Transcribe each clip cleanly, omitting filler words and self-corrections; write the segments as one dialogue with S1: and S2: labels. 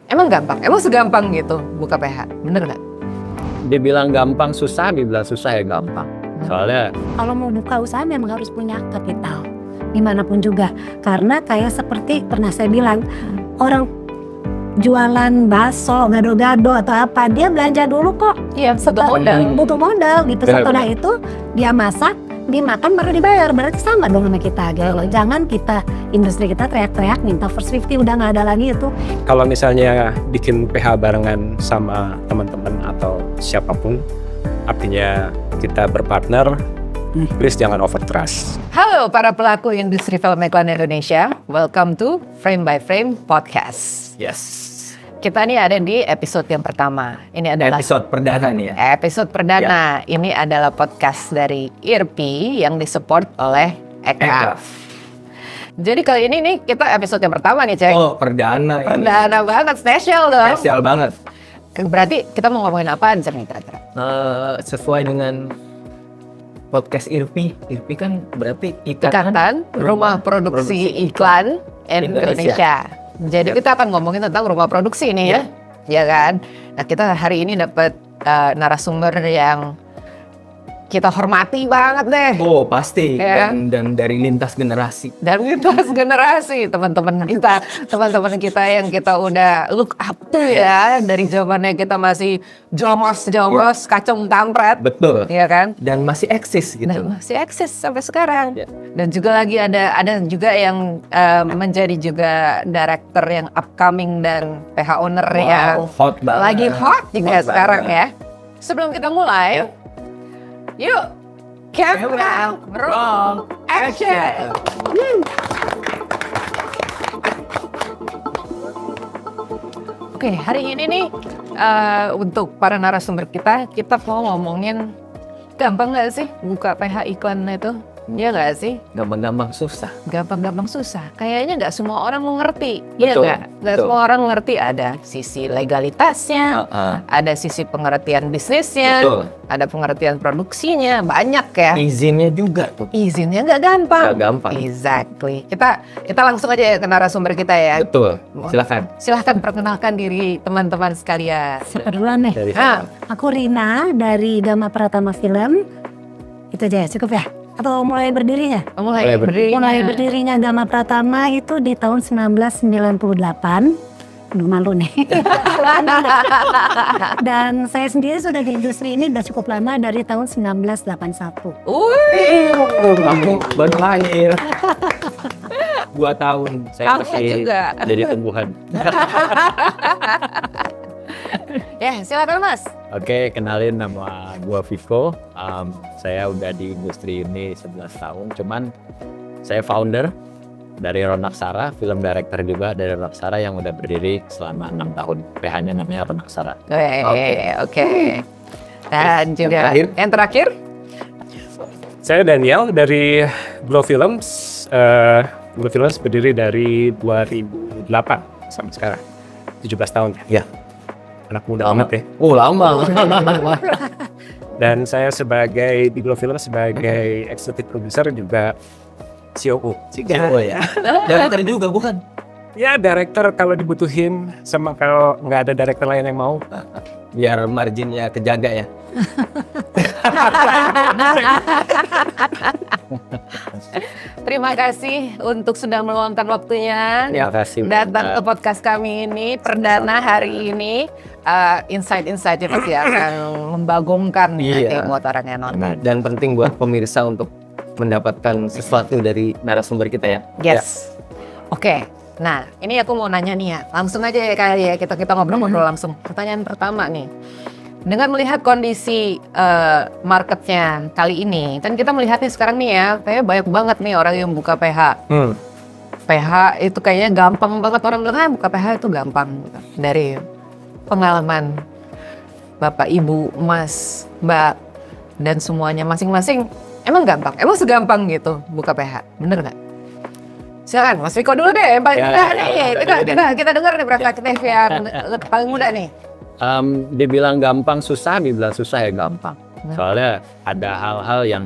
S1: Emang gampang? Emang segampang gitu buka PH? Bener nggak?
S2: Dibilang gampang susah, dibilang susah ya gampang. Soalnya
S3: Kalau mau buka usaha memang harus punya kapital, dimanapun juga. Karena kayak seperti pernah saya bilang, orang jualan bakso, gado-gado atau apa, dia belanja dulu kok.
S1: Iya, butuh modal.
S3: Butuh modal gitu.
S2: Benar,
S3: Setelah itu dia masak, dimakan baru dibayar. Berarti sama dong sama kita gitu loh. Jangan kita, industri kita teriak-teriak minta first 50, udah nggak ada lagi itu.
S4: Kalau misalnya bikin PH barengan sama teman-teman atau siapapun, artinya kita berpartner, please jangan over trust.
S1: Halo para pelaku industri film iklan Indonesia, welcome to Frame by Frame Podcast.
S2: yes,
S1: Kita nih ada di episode yang pertama. Ini adalah
S2: episode perdana nih ya.
S1: episode perdana. Ini adalah podcast dari IRPI yang disupport oleh EKAF. Jadi kali ini nih kita episode yang pertama nih, Cek.
S2: Oh, perdana ini.
S1: Perdana banget, spesial dong.
S2: Spesial banget.
S1: Berarti kita mau ngomongin apaan, Cek, nih kira-kira?
S2: Sesuai dengan podcast IRPI. IRPI kan berarti
S1: Ikatan Rumah Produksi Iklan Indonesia. Jadi kita akan ngomongin tentang rumah produksi nih ya, ya kan? Nah kita hari ini dapat narasumber yang kita hormati banget deh.
S2: Oh pasti,
S1: Ya.
S2: dan dari lintas generasi.
S1: Dan lintas generasi teman-teman kita yang kita udah look up to ya dari zamannya kita masih jomos kacung kampret,
S2: Betul.
S1: ya kan?
S2: Dan masih eksis gitu.
S1: Dan masih eksis sampai sekarang.
S2: Ya.
S1: Dan juga lagi ada juga yang menjadi juga director yang upcoming dan PH owner yang
S2: hot banget.
S1: lagi hot juga
S2: Hot
S1: sekarang
S2: banget.
S1: ya. Sebelum kita mulai, yuk camera roll action. Oke, hari ini nih untuk para narasumber kita mau ngomongin gampang nggak sih buka PH iklan itu? Iya nggak sih?
S2: Gampang-gampang susah.
S1: Gampang-gampang susah. Kayaknya nggak semua orang ngerti. Iya
S2: Betul,
S1: nggak? Nggak
S2: betul.
S1: semua orang ngerti. Ada sisi legalitasnya, ada sisi pengertian bisnisnya,
S2: Betul.
S1: ada pengertian produksinya, banyak ya.
S2: Izinnya juga tuh.
S1: Izinnya nggak gampang.
S2: Nggak gampang.
S1: Exactly. Kita langsung aja ya ke narasumber kita ya.
S2: Betul. Silakan.
S1: Silahkan perkenalkan diri teman-teman sekalian.
S3: Siapa duluan nih?
S2: Dari
S1: Ah,
S3: Aku Rina dari Gama Pratama Film. Itu aja ya, cukup ya? Atau mulai berdirinya?
S1: mulai berdiri.
S3: Mulai berdirinya Gama Pratama itu di tahun 1998. Aduh malu nih. Dan saya sendiri sudah di industri ini udah cukup lama dari tahun 1981.
S2: Kamu baru lahir. 2 tahun saya
S1: Kamu
S2: masih
S1: juga.
S2: jadi tumbuhan.
S1: Ya, silakan Mas.
S2: Oke, kenalin nama gua Vico. Saya udah di industri ini 11 tahun. Cuman saya founder dari Ronaksara, film director juga dari Ronaksara yang udah berdiri selama 6 tahun. PH-nya namanya Ronaksara.
S1: Oke. Dan juga
S2: terakhir?
S1: yang terakhir.
S4: Saya Daniel dari Glow Films. Glow Films berdiri dari 2008 sampai sekarang. 17 tahun.
S2: Ya.
S4: Anak muda amat ya.
S2: Oh, lama.
S4: Dan saya di Glow Films sebagai executive producer juga COO.
S2: Oh ya. Director juga bukan?
S4: Ya, director kalau dibutuhin, sama kalau nggak ada director lain yang mau.
S2: Biar marginnya kejaga ya.
S1: Terima kasih untuk sudah meluangkan waktunya
S2: Terima kasih.
S1: datang ke podcast kami ini perdana hari ini. Insight-insight yang pasti akan membagongkan nanti
S2: Iya.
S1: buat orang yang nonton.
S2: Dan penting buat pemirsa untuk mendapatkan sesuatu dari narasumber kita ya.
S1: Yes. Oke. Nah, ini aku mau nanya nih ya. Langsung aja ya kali ya kita ngobrol langsung. Pertanyaan pertama nih. Dengan melihat kondisi marketnya kali ini, kan kita melihatnya sekarang nih ya, kayak banyak banget nih orang yang buka PH. PH itu kayaknya gampang banget, orang bilang buka PH itu gampang gitu. Dari pengalaman Bapak, Ibu, Mas, Mbak, dan semuanya masing-masing, emang gampang? Emang segampang gitu buka PH? Bener nggak? Silakan Mas Viko dulu deh. Kita dengar nih perspektif yang paling muda nih.
S2: Dibilang gampang susah, dibilang susah ya gampang. Soalnya ada hal-hal yang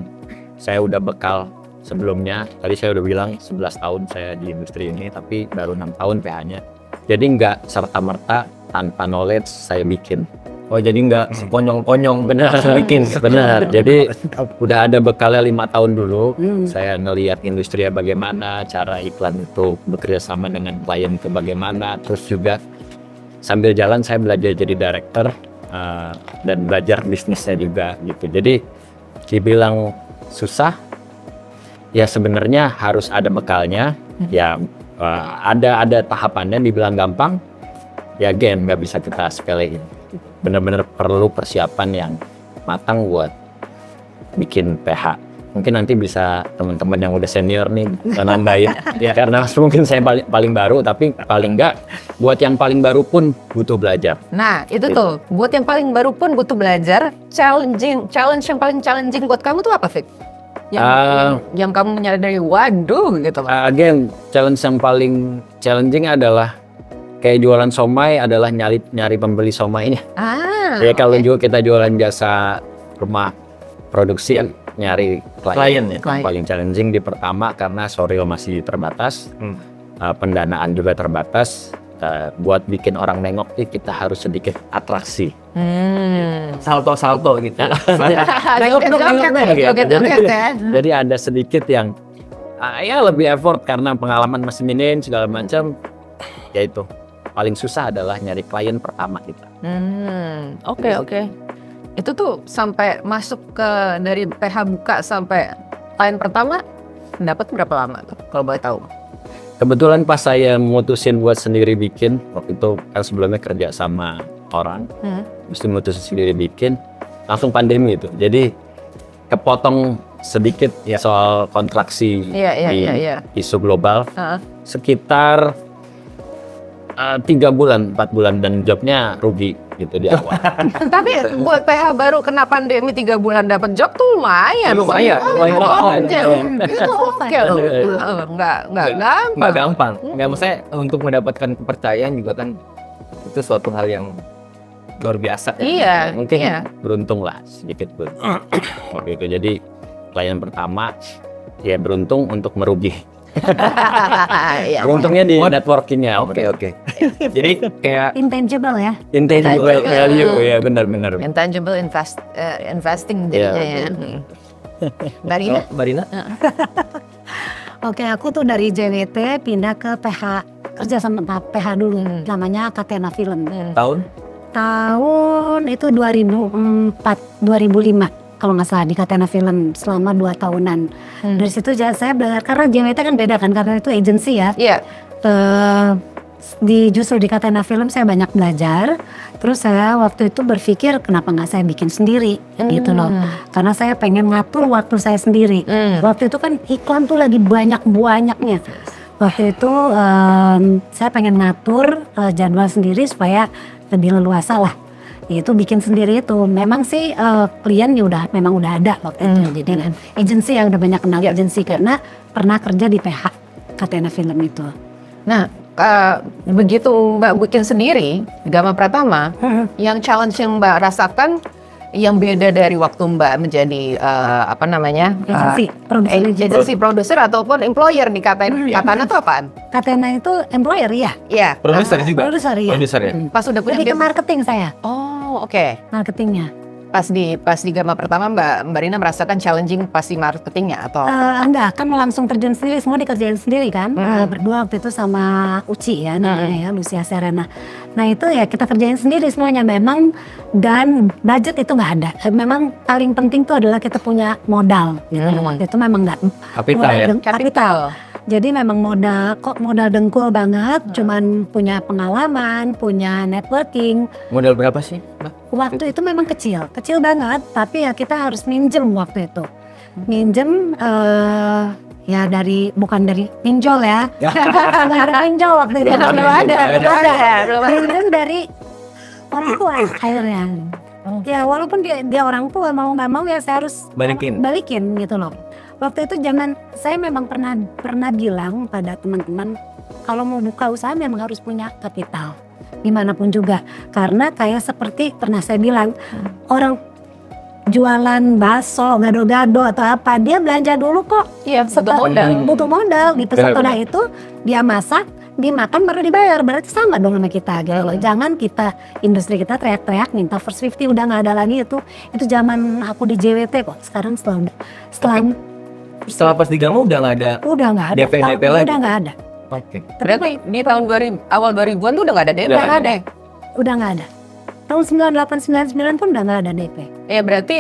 S2: saya udah bekal sebelumnya. Tadi saya udah bilang 11 tahun saya di industri ini, tapi baru 6 tahun PH-nya. Jadi nggak serta-merta tanpa knowledge saya bikin.
S5: Oh jadi nggak sekonyong-konyong
S2: Benar,
S5: bikin.
S2: benar. Jadi udah ada bekalnya 5 tahun dulu. Saya ngelihat industrinya bagaimana, cara iklan itu bekerja sama dengan klien itu bagaimana. Terus juga sambil jalan saya belajar jadi director dan belajar bisnisnya juga gitu. Jadi dibilang susah, ya sebenarnya harus ada bekalnya. Ya ada tahapannya. Dibilang gampang, ya again nggak bisa kita sepelein. Benar-benar perlu persiapan yang matang buat bikin PH. Mungkin nanti bisa teman-teman yang udah senior nih nambahin ya, karena mungkin saya paling baru, tapi paling enggak buat yang paling baru pun butuh belajar.
S1: Nah, itu tuh, buat yang paling baru pun butuh belajar. Challenge yang paling challenging buat kamu tuh apa, Fik? Yang kamu menyadari, waduh gitu.
S2: Again, challenge yang paling challenging adalah kayak jualan somai adalah nyari pembeli somainya. Ya kalau juga kita jualan jasa rumah produksi, nyari klien ya. Paling challenging di pertama karena soril masih terbatas, pendanaan juga terbatas. Buat bikin orang nengok nih kita harus sedikit atraksi.
S5: Salto gitu.
S2: Jadi ada sedikit yang ya lebih effort karena pengalaman masih minim segala macam. Ya itu paling susah adalah nyari klien pertama kita.
S1: Oke. Itu tuh sampai masuk ke dari PH buka sampai klien pertama dapat berapa lama tuh kalau boleh tahu?
S2: Kebetulan pas saya mutusin buat sendiri bikin, waktu itu kan sebelumnya kerja sama orang, mesti mutusin sendiri bikin, langsung pandemi itu. Jadi kepotong sedikit soal kontraksi di isu global, sekitar 3 bulan, 4 bulan, dan jobnya rugi gitu di awal.
S1: Tapi buat PH baru kena pandemi 3 bulan dapat job tuh lumayan.
S5: Lumayan.
S1: Oke loh. Nggak gampang.
S5: Nggak gampang. Nggak, maksudnya untuk mendapatkan kepercayaan juga kan itu suatu hal yang luar biasa.
S1: Iya.
S2: Mungkin beruntung lah sedikit waktu itu. Jadi klien pertama ya beruntung untuk merugi. Beruntungnya di networkingnya. Oke. Jadi kayak
S3: Intangible ya.
S2: intangible value ya, benar-benar.
S1: Intangible investing jadinya ya.
S5: Barina.
S3: Oke, aku tuh dari JWT pindah ke PH, kerja sama PH dulu, namanya Catena Film. Tahun itu 2004, 2005 kalau nggak salah di Catena Film selama 2 tahunan. Dari situ saya belajar, karena JWT kan beda kan, karena itu agency ya.
S1: Iya.
S3: Justru di Catena Film saya banyak belajar. Terus saya waktu itu berpikir kenapa nggak saya bikin sendiri gitu loh. Karena saya pengen ngatur waktu saya sendiri. Waktu itu kan iklan tuh lagi banyak-banyaknya. Waktu itu saya pengen ngatur jadwal sendiri supaya lebih leluasa lah. Itu bikin sendiri itu. Memang sih klien memang udah ada waktu itu. Jadi kan agensi yang udah banyak kenal agensi karena pernah kerja di PH Catena Film itu.
S1: Nah, begitu Mbak bikin sendiri Gama Pratama, yang challenge yang Mbak rasakan yang beda dari waktu Mbak menjadi agency produser ataupun employer nih, Catena itu apaan?
S3: Catena itu employer ya?
S1: Iya.
S5: Produser juga.
S3: Produser ya.
S1: Pas udah punya
S3: Lebih ke marketing saya.
S1: Oh, oke.
S3: Marketingnya.
S1: Pas di Gama Pratama Mbak Rina merasakan challenging pasti marketingnya atau?
S3: Enggak, kan langsung terjun sendiri, semua dikerjain sendiri kan. Berdua waktu itu sama Uci ya namanya ya, Lucia Serena. Nah itu ya kita kerjain sendiri semuanya memang, dan budget itu nggak ada. Memang paling penting tuh adalah kita punya modal. Waktu itu memang nggak.
S1: Kapital.
S3: Jadi memang modal dengkul banget, cuman punya pengalaman, punya networking.
S5: Modal berapa sih, Mbak?
S3: Waktu itu memang kecil banget, tapi ya kita harus minjem waktu itu. Minjem ya bukan dari pinjol ya. Nggak ada pinjol waktu itu. Belum ada. Minjem dari orang tua akhirnya. Ya walaupun dia orang tua, mau nggak mau ya saya harus balikin gitu loh. Waktu itu saya memang pernah bilang pada teman-teman, kalau mau buka usaha memang harus punya kapital gimana pun juga, karena kayak seperti pernah saya bilang, orang jualan bakso gado-gado atau apa dia belanja dulu kok.
S1: Iya, butuh modal
S3: gitu. Setelah itu dia masak, dimakan baru dibayar, berarti sama dong sama kita gitu loh. Jangan kita, industri kita teriak-teriak minta first 50, udah nggak ada lagi itu zaman aku di JWT kok. Sekarang
S5: Setelah pas diganggu udah nggak ada.
S3: udah nggak ada,
S5: DP lagi?
S3: udah nggak ada,
S5: Oke.
S1: Berarti di tahun 2000, awal 2000-an tuh udah nggak ada DP.
S3: udah nggak ada, udah nggak ada. Tahun 98, 99 pun udah nggak ada DP.
S1: Ya berarti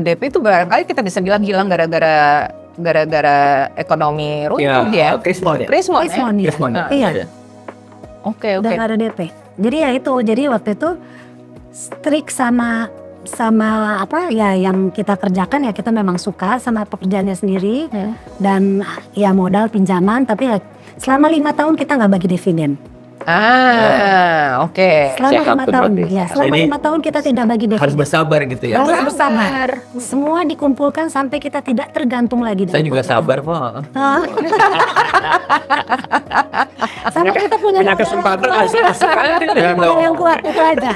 S1: DP itu barangkali kita bisa bilang hilang gara-gara ekonomi runtuh ya.
S5: Krismon ya.
S1: Krismon ya.
S3: Krismon ya.
S5: Krismon ya.
S3: Iya.
S1: Oke.
S3: Udah nggak ada DP. Jadi ya itu, jadi waktu itu strict sama apa ya yang kita kerjakan, ya kita memang suka sama pekerjaannya sendiri dan ya modal pinjaman, tapi ya selama 5 tahun kita nggak bagi dividen.
S1: Oke.
S3: Selama 5 tahun,
S2: berarti.
S3: ya selama
S5: Ini
S3: 5 tahun kita tidak bagi dividen.
S5: Harus bersabar gitu ya.
S3: Harus bersabar. Semua dikumpulkan sampai kita tidak tergantung lagi.
S5: Saya juga sabar kok.
S3: Hah? Sampai kita punya
S4: kesempatan
S3: modal yang kuat itu aja.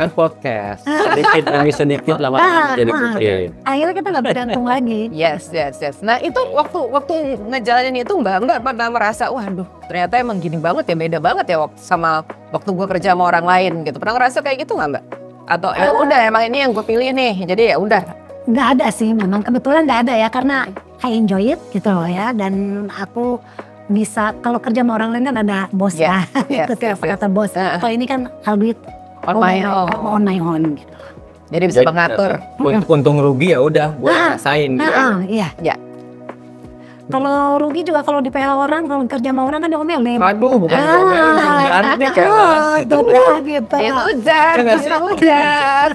S5: Kan podcast.
S2: Sedikit demi sedikit lah Pak. Jadi kecil.
S3: Akhirnya kita nggak bergantung lagi.
S1: Yes. Nah itu waktu ngejalanin itu Mbak pernah merasa, waduh ternyata emang gini banget ya, beda banget ya sama waktu gue kerja sama orang lain gitu. Pernah ngerasa kayak gitu nggak Mbak? Atau ya udah emang ini yang gue pilih nih, jadi ya udah.
S3: Nggak ada sih, memang kebetulan nggak ada ya, karena I enjoy it gitu loh ya, dan aku bisa kalau kerja sama orang lain kan ada bos ya,
S1: Yes,
S3: itu
S1: yes,
S3: kata bos. Kalau ini kan I'll do it
S1: On my own.
S3: gitu.
S1: Jadi bisa mengatur.
S5: Untung rugi ya udah gue rasain. Gitu.
S3: Iya.
S1: Ya.
S3: Kalau rugi juga kalau di PL orang, kalau kerja sama orang kan diomelin.
S5: Aduh, bukan
S3: Itu dah gitu.
S1: Ya udah.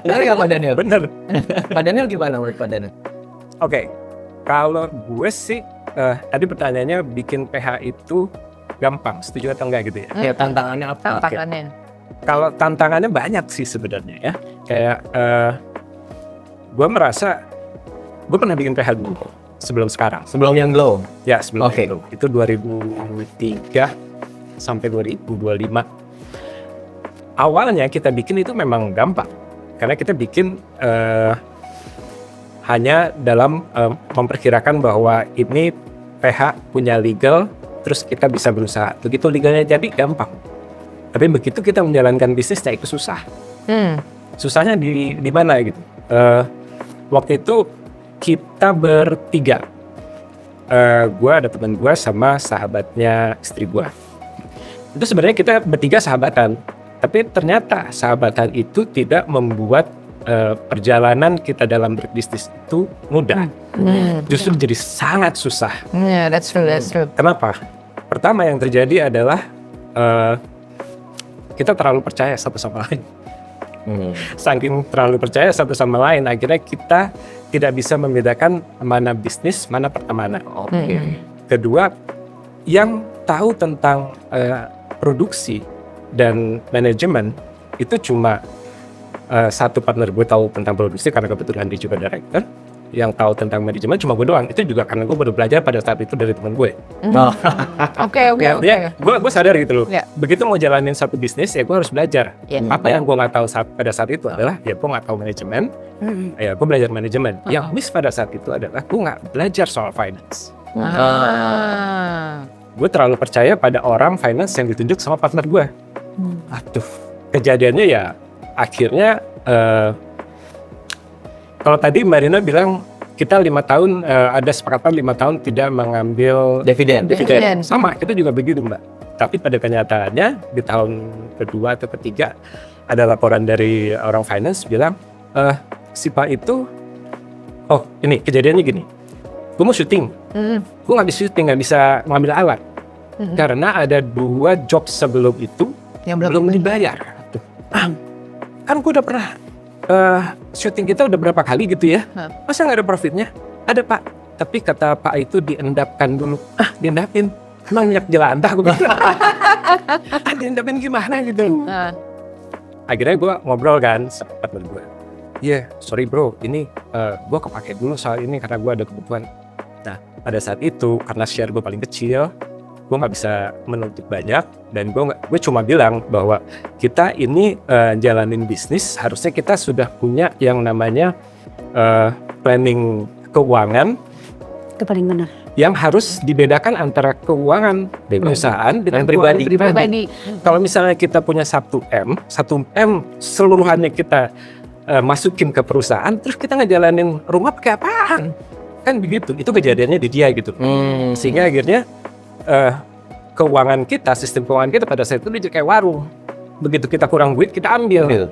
S5: Benar nggak Pak Daniel?
S4: Bener.
S5: Pak Daniel gimana menurut Pak Daniel?
S4: Oke, kalau gue sih tadi pertanyaannya bikin PH itu gampang, setuju atau enggak gitu ya?
S5: Ya tantangannya apa?
S1: Tantangannya.
S4: Kalau tantangannya banyak sih sebenarnya ya. Kayak gue merasa gue pernah bikin PH dulu sebelum sekarang.
S5: Sebelum yang glow.
S4: Ya sebelum
S5: Oke.
S4: itu 2003 sampai 2025. Awalnya kita bikin itu memang gampang karena kita bikin hanya dalam memperkirakan bahwa ini PH punya legal, terus kita bisa berusaha. Begitu legalnya jadi gampang. Tapi begitu kita menjalankan bisnis, ya itu susah. Susahnya di mana gitu? Waktu itu kita bertiga. Gue ada teman gue sama sahabatnya istri gue. Itu sebenarnya kita bertiga sahabatan. Tapi ternyata sahabatan itu tidak membuat perjalanan kita dalam berbisnis itu mudah. Justru jadi sangat susah.
S1: Yeah, that's true.
S4: Kenapa? Pertama yang terjadi adalah kita terlalu percaya satu sama lain. Saking terlalu percaya satu sama lain, akhirnya kita tidak bisa membedakan mana bisnis, mana pertemanan. Kedua, yang tahu tentang produksi dan manajemen itu cuma satu partner gue tahu tentang produksi karena kebetulan dia juga director. Yang tahu tentang manajemen cuma gue doang. Itu juga karena gue baru belajar pada saat itu dari teman gue.
S1: Oke.
S4: Gue sadar gitu loh.
S1: Ya.
S4: Begitu mau jalanin satu bisnis ya gue harus belajar.
S1: Ya.
S4: Apa yang gue nggak tahu pada saat itu adalah ya gue nggak tahu manajemen. Ya gue belajar manajemen. Yang miss pada saat itu adalah gue nggak belajar soal finance. Gue terlalu percaya pada orang finance yang ditunjuk sama partner gue. Aduh, kejadiannya ya akhirnya kalau tadi Mbak Rina bilang kita 5 tahun ada sepakatan 5 tahun tidak mengambil
S5: Dividen.
S4: Sama, kita juga begitu Mbak. Tapi pada kenyataannya di tahun kedua atau ketiga ada laporan dari orang finance bilang si Pak itu, oh ini kejadiannya gini, gue mau syuting, gue nggak bisa syuting, nggak bisa ngambil alat karena ada 2 job sebelum itu yang belum dibayar. Kan gue udah pernah syuting kita udah berapa kali gitu ya, masa nggak ada profitnya? Ada Pak, tapi kata Pak itu diendapkan dulu. Diendapin? Emang minyak jelantah gue bilang. Diendapin gimana gitu? Akhirnya gue ngobrol kan sama partner gue. Iya, sorry bro, ini gue kepake dulu soal ini karena gue ada kebutuhan. Nah, pada saat itu karena share gue paling kecil, gue nggak bisa menuntut banyak dan gue cuma bilang bahwa kita ini jalanin bisnis harusnya kita sudah punya yang namanya planning keuangan
S3: Itu paling benar.
S4: Yang harus dibedakan antara keuangan perusahaan dengan keuangan pribadi.
S1: Pribadi.
S4: Kalau misalnya kita punya 1M seluruhannya kita masukin ke perusahaan, terus kita ngejalanin rumah pakai apaan? Kan begitu. Itu kejadiannya di dia gitu. Sehingga akhirnya keuangan kita, sistem keuangan kita pada saat itu dia kayak warung. Begitu kita kurang duit, kita ambil.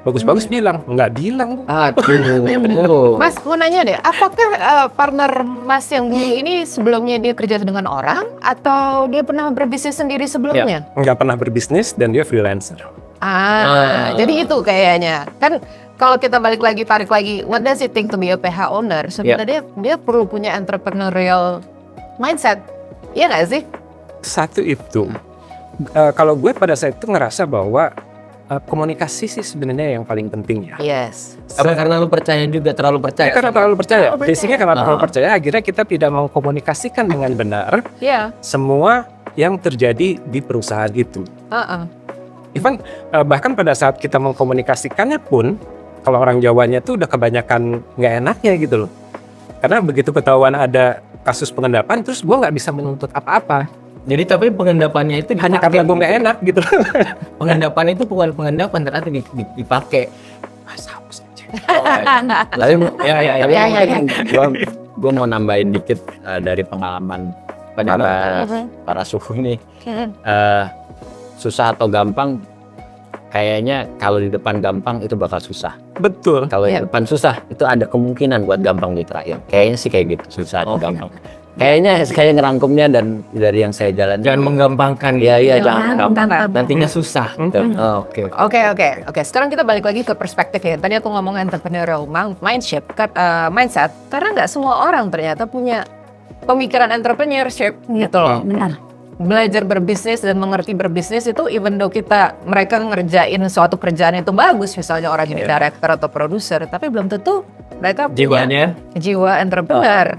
S4: Bagus-bagus bilang, nggak bilang.
S5: Aduh.
S1: Mas, mau nanya deh, apakah partner Mas yang dulu ini sebelumnya dia kerja dengan orang atau dia pernah berbisnis sendiri sebelumnya?
S4: Nggak pernah berbisnis dan dia freelancer.
S1: Jadi itu kayaknya. Kan kalau kita tarik lagi, what does it think to be a PH owner? Sebenarnya dia perlu punya entrepreneurial mindset. Iya nggak sih?
S4: Satu itu, kalau gue pada saat itu ngerasa bahwa komunikasi sih sebenarnya yang paling penting ya.
S1: Yes.
S5: Apa karena lu percaya juga, terlalu percaya?
S4: Karena terlalu percaya. Basicnya karena terlalu percaya, akhirnya kita tidak mau komunikasikan dengan benar
S1: Iya.
S4: semua yang terjadi di perusahaan itu. Even bahkan pada saat kita mengkomunikasikannya pun, kalau orang Jawanya tuh udah kebanyakan nggak enaknya gitu loh. Karena begitu ketahuan ada kasus pengendapan, terus gue nggak bisa menuntut apa-apa.
S5: Jadi tapi pengendapannya itu
S4: Hanya karena gue nggak enak gitu.
S5: Pengendapan itu bukan pengendapan, ternyata dipakai.
S4: Hapus aja.
S5: Lalu
S2: Gue mau nambahin dikit dari pengalaman para suhu ini. Susah atau gampang, kayaknya kalau di depan gampang itu bakal susah.
S4: Betul.
S2: Kalau di depan susah, itu ada kemungkinan buat gampang di terakhir. Kayaknya sih kayak gitu, susah atau gampang. Kayaknya ngerangkumnya dan dari yang saya jalan.
S5: jangan menggampangkan.
S2: Iya, jangan gampang.
S5: Nantinya susah.
S2: Oke.
S1: Oke. Sekarang kita balik lagi ke perspektif ya. Tadi aku ngomong entrepreneurial mindset, karena nggak semua orang ternyata punya pemikiran entrepreneurship gitu loh.
S3: Benar.
S1: Belajar berbisnis dan mengerti berbisnis itu even though mereka ngerjain suatu kerjaan itu bagus, misalnya orang jadi director atau produser, tapi belum tentu mereka punya jiwa entrepreneur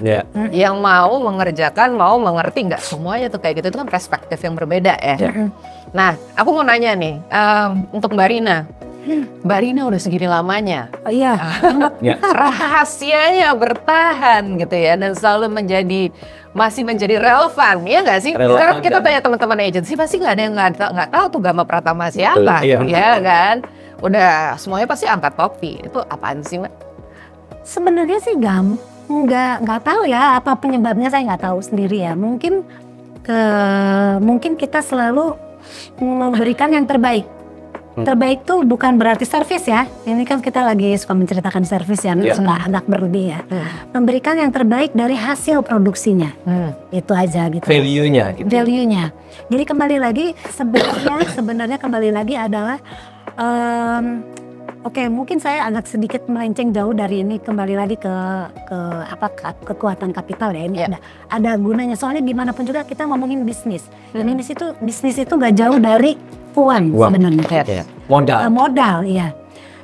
S1: yang mau mengerjakan, mau mengerti. Nggak semuanya tuh kayak gitu, itu kan perspektif yang berbeda ya. Nah, aku mau nanya nih, untuk Mbak Rina. Mbak Rina udah segini lamanya,
S3: Iya.
S1: rahasianya bertahan gitu ya, dan selalu masih menjadi relevan, ya nggak sih? Sekarang kita tanya teman-teman agensi, pasti nggak ada yang nggak tahu tuh Gama Pratama siapa, ya kan? Udah semuanya pasti angkat topi. Itu apaan sih, Mbak?
S3: Sebenarnya sih nggak tahu ya apa penyebabnya, saya nggak tahu sendiri ya. Mungkin kita selalu memberikan yang terbaik. Terbaik tuh bukan berarti servis ya. Ini kan kita lagi suka menceritakan servis ya, agak berlebih ya. Memberikan yang terbaik dari hasil produksinya. Itu aja gitu.
S5: Value-nya gitu.
S3: Value-nya. Jadi kembali lagi sebenarnya kembali lagi adalah mungkin saya agak sedikit melenceng jauh dari ini, kembali lagi ke kekuatan kapital ya. Ini ada gunanya, soalnya gimana pun juga kita ngomongin bisnis. Dan bisnis itu gak jauh dari uang. Sebenarnya. Modal, iya.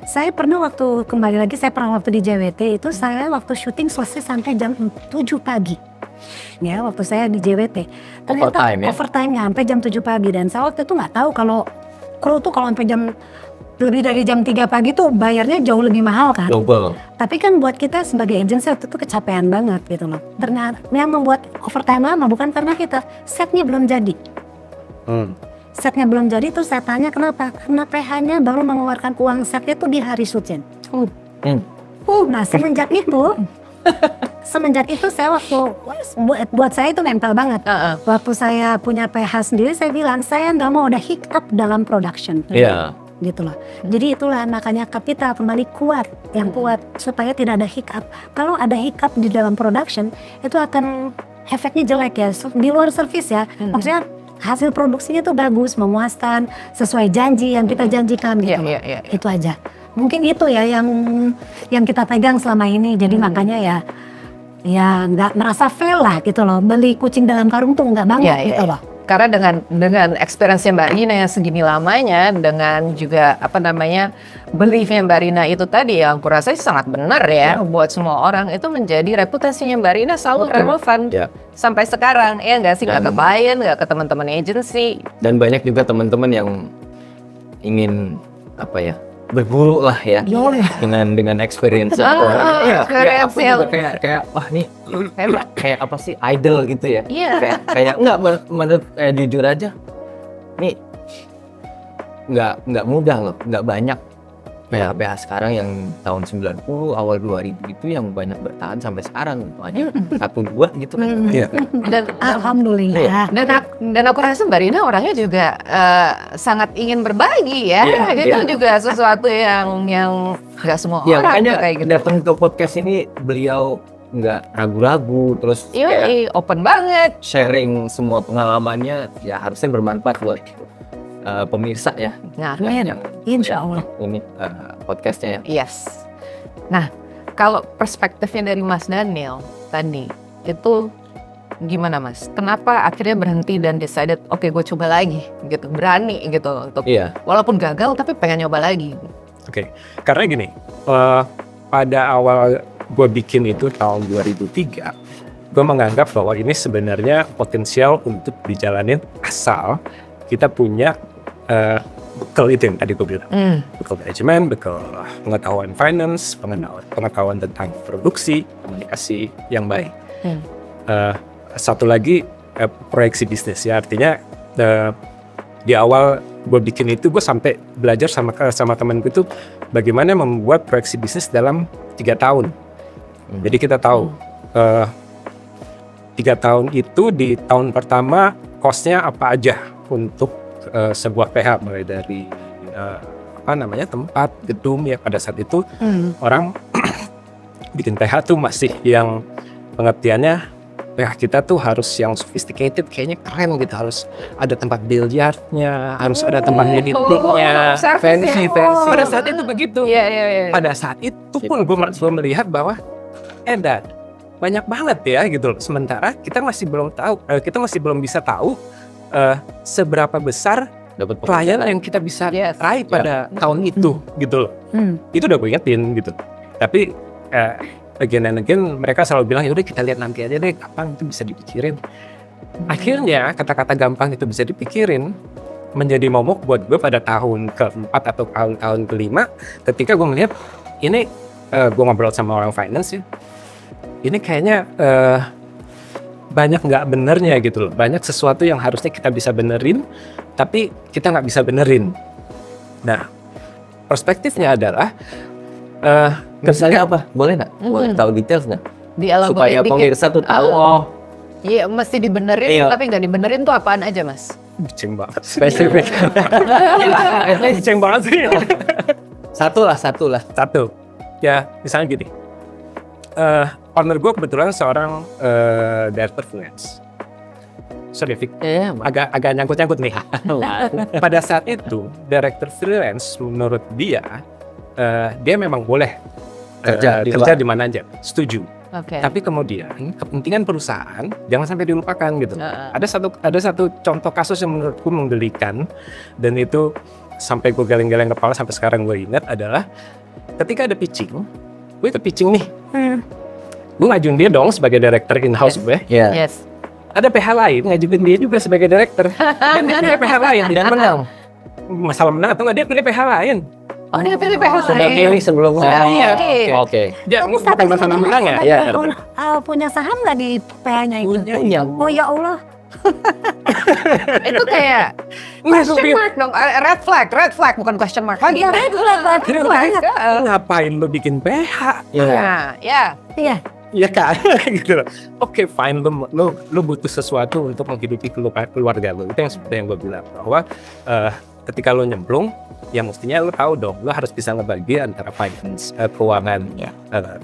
S3: Saya pernah waktu di JWT itu, saya waktu syuting selesai sampai jam 7 pagi. Ya, waktu saya di JWT. Ternyata overtime sampai jam 7 pagi, dan saya waktu itu nggak tahu kalau kru tuh kalau sampai lebih dari jam 3 pagi tuh bayarnya jauh lebih mahal kan.
S5: Double.
S3: Tapi kan buat kita sebagai agensi waktu itu kecapean banget gitu loh. Ternyata yang membuat overtime lama bukan karena kita, setnya belum jadi. Setnya belum jadi, terus saya tanya kenapa? Karena PH-nya baru mengeluarkan uang setnya tuh di hari syuting. Nah semenjak itu saya buat saya itu mental banget. Waktu saya punya PH sendiri, saya bilang saya nggak mau ada hiccup dalam production. Gitu loh. Jadi itulah makanya kapital kembali kuat supaya tidak ada hiccup. Kalau ada hiccup di dalam production itu akan efeknya jelek ya. Di luar service ya. Maksudnya hasil produksinya tuh bagus, memuaskan, sesuai janji yang kita janjikan gitu. Itu aja. Mungkin itu ya yang kita pegang selama ini. Jadi makanya ya nggak merasa fail lah gitu loh. Beli kucing dalam karung tuh nggak banget gitu loh.
S1: Karena dengan experience-nya Mbak Rina yang segini lamanya, dengan juga belief-nya Mbak Rina itu tadi, yang aku rasa sangat benar ya buat semua orang, itu menjadi reputasinya Mbak Rina selalu relevan sampai sekarang, ya nggak sih, nggak ke klien, nggak ke teman-teman agensi.
S5: Dan banyak juga teman-teman yang ingin berburu lah ya dengan experience
S1: experience yang
S5: kayak wah nih kayak apa sih idol gitu ya.
S1: Iya.
S5: kayak enggak menurut jujur aja nih nggak mudah loh, nggak banyak PH sekarang yang tahun 90 awal 2000 itu yang banyak bertahan sampai sekarang, banyak 1-2 gitu kan.
S4: Iya.
S1: dan
S3: Alhamdulillah.
S1: dan aku rasa Mbak Rina orangnya juga sangat ingin berbagi ya.
S5: Iya,
S1: Itu
S5: iya.
S1: juga sesuatu yang nggak semua
S5: Ya
S1: orang
S5: makanya
S1: kayak gitu.
S5: datang ke podcast ini beliau nggak ragu-ragu, terus kayak
S1: Iya, open banget.
S5: sharing semua pengalamannya, ya harusnya bermanfaat buat pemirsa ya.
S1: Nah,
S3: Amin.
S5: Yang
S3: Insya Allah.
S5: ini podcastnya ya.
S1: yes. Nah, kalau perspektifnya dari Mas Daniel tadi itu gimana Mas? Kenapa akhirnya berhenti dan decided oke gue coba lagi gitu, berani gitu untuk
S5: Iya.
S1: walaupun gagal tapi pengen nyoba lagi.
S4: Oke, karena gini, pada awal gue bikin itu tahun 2003, gue menganggap bahwa ini sebenarnya potensial untuk dijalanin asal kita punya bekal itu yang tadi gue bilang. Bekal manajemen, bekal pengetahuan finance, pengetahuan tentang produksi, komunikasi yang baik. Satu lagi proyeksi bisnis ya, artinya di awal gue bikin itu gue sampai belajar sama temanku itu bagaimana membuat proyeksi bisnis dalam 3 tahun. Jadi kita tahu 3 tahun itu di tahun pertama cost-nya apa aja untuk sebuah PH, mulai dari tempat, gedung ya. Pada saat itu orang bikin PH tuh masih yang pengertiannya PH kita tuh harus yang sophisticated, kayaknya keren gitu, harus ada tempat biliarnya, harus ada tempat meetingnya, fancy. Pada saat itu begitu.
S1: Iya.
S4: Pada saat itu pun gue melihat bahwa dan banyak banget ya gitu loh. Sementara kita masih belum tahu, kita masih belum bisa tahu seberapa besar
S5: Dapat
S4: klien yang kita bisa
S1: Yes.
S4: raih pada tahun itu gitu loh. Itu udah gue ingetin gitu. Tapi again and again mereka selalu bilang ya udah kita lihat nanti aja deh, kapan itu bisa dipikirin. Akhirnya kata-kata gampang itu bisa dipikirin menjadi momok buat gue pada tahun ke-4 atau tahun ke-5 ketika gue melihat ini, gue ngobrol sama orang finance ya, ini kayaknya banyak nggak benernya gitu loh. Banyak sesuatu yang harusnya kita bisa benerin, tapi kita nggak bisa benerin. Nah, perspektifnya adalah
S5: misalnya apa? Boleh nggak? Boleh tahu details nggak? Supaya pemirsa tuh tahu.
S1: Iya, mesti dibenerin
S5: Iya.
S1: tapi nggak dibenerin tuh apaan aja Mas?
S4: Biceng banget.
S5: Spesifik.
S4: Biceng banget sih.
S5: Satu lah.
S4: Satu, ya misalnya gini, partner gue kebetulan seorang director finance. Sorry, Vic, agak nyangkut-nyangkut nih. Pada saat itu, director freelance menurut dia memang boleh kerja di mana aja, setuju.
S1: Oke.
S4: Tapi kemudian kepentingan perusahaan jangan sampai dilupakan gitu. Ada satu contoh kasus yang menurutku menggelikan dan itu sampai gue geleng-geleng kepala sampai sekarang gue ingat adalah ketika ada pitching, gue ikut pitching nih. Gue ngajuin dia dong sebagai director in-house gue.
S5: Iya.
S1: Yes.
S4: Ada PH lain ngajuin dia juga sebagai director. Dan dia pilih PH lain.
S5: Dan menang.
S4: Masalah menang atau nggak, dia pilih PH lain.
S1: Oh, dia pilih PH
S5: Sudah
S1: lain.
S5: pilih sebelumnya.
S1: Iya.
S5: Oke.
S4: Dia bukan masalah menang ya.
S5: Iya.
S3: Punya saham nggak di PH-nya itu?
S5: Punya.
S3: Oh ya Allah.
S1: Itu kayak question mark dong. Red flag bukan question mark lagi.
S3: Iya, red flag.
S4: Ngapain lo bikin PH?
S5: Iya.
S1: Nah, ya.
S3: Iya.
S4: Iya kan, gitu loh. Oke, fine, lo butuh sesuatu untuk menghidupi keluarga lo. Itu yang seperti yang gue bilang bahwa ketika lo nyemplung, ya mestinya lo tahu dong, lo harus bisa ngebagi antara finance, keuangan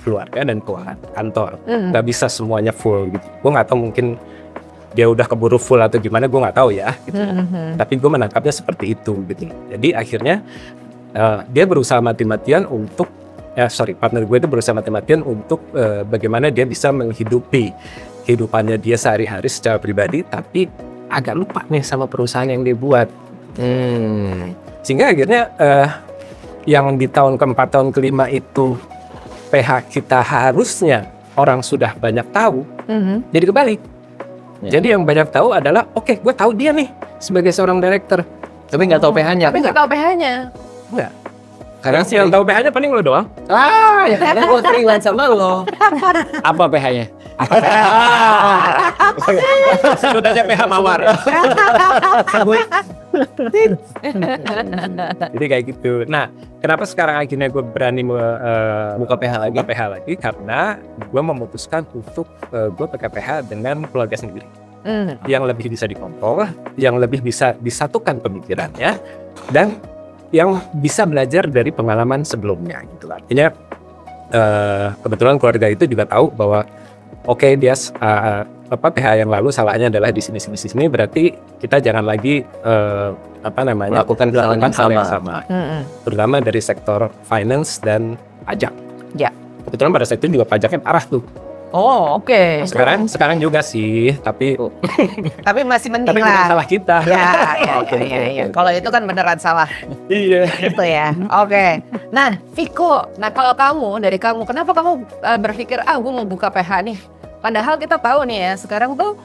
S4: keluarga dan keuangan kantor. Gak bisa semuanya full gitu. Gue nggak tahu, mungkin dia udah keburu full atau gimana, gue nggak tahu ya. Gitu. Tapi gue menangkapnya seperti itu gitu. Jadi akhirnya dia berusaha mati-matian untuk partner gue itu berusaha mati-matian untuk bagaimana dia bisa menghidupi kehidupannya dia sehari-hari secara pribadi, tapi agak lupa nih sama perusahaan yang dia buat. Sehingga akhirnya yang di tahun ke-4, tahun ke-5 itu PH kita harusnya orang sudah banyak tahu, jadi kebalik. Jadi yang banyak tahu adalah, oke, gue tahu dia nih sebagai seorang director,
S5: Tapi nggak tahu PH-nya.
S1: Tapi nggak tahu PH-nya.
S4: enggak.
S5: Karena
S4: Yang tahu PH-nya paling lo doang.
S5: ya karena gue freelance sama lo.
S2: Apa PH-nya?
S4: Sudahnya PH Mawar. Jadi kayak gitu. Nah, kenapa sekarang akhirnya gue berani
S5: Buka PH lagi.
S4: buka PH lagi? Karena gue memutuskan untuk gue pakai PH dengan keluarga sendiri. Yang lebih bisa dikontrol, yang lebih bisa disatukan pemikirannya, dan yang bisa belajar dari pengalaman sebelumnya gitu. Artinya kebetulan keluarga itu juga tahu bahwa oke, dia PH yang lalu salahnya adalah di sini, berarti kita jangan lagi
S5: Melakukan kesalahan
S4: hal yang
S5: sama.
S4: sama, terutama dari sektor finance dan pajak.
S1: Ya.
S4: Kebetulan pada saat itu juga pajaknya parah tuh.
S1: Oh, oke.
S4: Sekarang juga sih, tapi
S1: Tapi masih mending
S4: bukan
S1: lah.
S4: salah kita.
S1: Ya. Kalau itu kan beneran salah.
S4: Iya.
S1: Gitu ya. Oke. Nah, Viko, kalau dari kamu, kenapa kamu berpikir, gue mau buka PH nih? Padahal kita tahu nih ya, sekarang tuh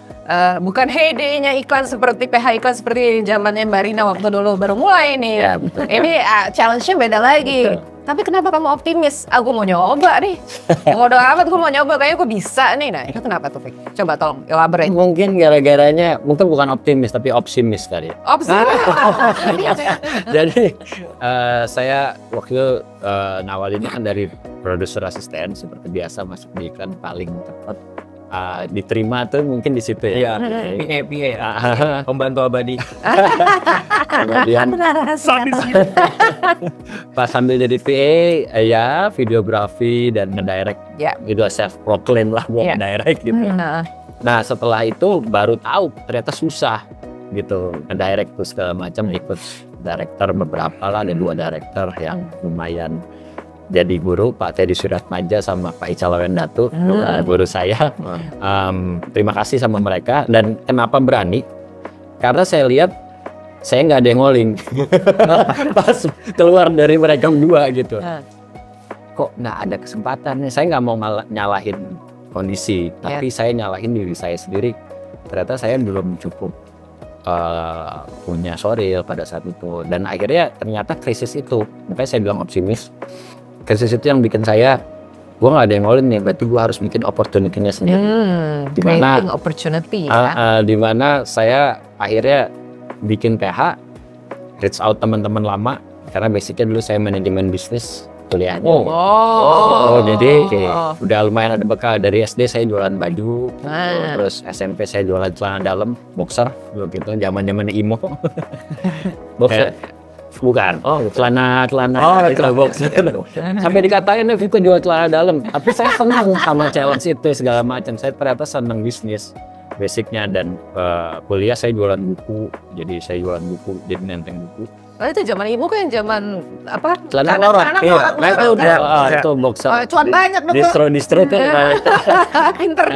S1: bukan heyday-nya iklan seperti PH iklan seperti zamannya Mbak Rina waktu dulu baru mulai nih.
S5: Ya, betul.
S1: Ini challenge-nya beda lagi. Tapi kenapa kamu optimis? Gue mau nyoba nih. Bodo amat, gue mau nyoba, kayaknya gue bisa nih. Nah, itu kenapa tuh, Fik? Coba tolong elaborate.
S2: Mungkin gara-garanya, mungkin bukan optimis tapi optimis kali ya. Jadi saya waktu itu nawarinnya kan dari produser asisten seperti biasa, masuk di iklan paling cepat. Diterima tuh mungkin di situ ya.
S5: Iya, PA. Pembantu abadi.
S2: Kemudian pas sambil jadi PA, ya videografi dan ngedirect,
S1: Ya.
S2: itu self proclaim lah buat
S1: Ya.
S2: ngedirect gitu. Nah setelah itu baru tahu ternyata susah gitu ngedirect terus segala macam, ikut director beberapa lah, ada 2 director yang lumayan jadi guru, Pak Teddy Suratmaja sama Pak Ical Wendatu, guru saya. Terima kasih sama mereka. Dan kenapa berani? Karena saya lihat saya nggak ada yang ngoling pas keluar dari mereka berdua gitu. Kok nggak ada kesempatannya? Saya nggak mau nyalahin kondisi, tapi saya nyalahin diri saya sendiri. Ternyata saya belum cukup punya soril pada saat itu. Dan akhirnya ternyata krisis itu, makanya saya bilang optimis. Krisis itu yang bikin saya, gue nggak ada yang ngolin nih, berarti gue harus bikin opportunity-nya sendiri.
S1: Creating opportunity ya.
S2: Dimana saya akhirnya bikin PH, reach out teman-teman lama, karena basicnya dulu saya manajemen bisnis kuliahnya. Jadi udah lumayan ada bekal. Dari SD saya jualan baju, terus SMP saya jualan celana dalam, boxer, gitu, zaman-zaman emo. Boxer. Bukan, celana boxer. Sampai dikatain Viko jual celana dalam. Tapi saya senang sama challenge itu segala macam. Saya ternyata senang bisnis basicnya, dan kuliah saya jualan buku. Jadi saya jualan buku, jadi nenteng buku.
S1: Itu zaman ibu kan zaman apa?
S2: Celana lorot.
S1: Nah, itu udah.
S2: Itu boxer.
S1: Cuan banyak dong.
S2: Distro itu.
S1: Pinter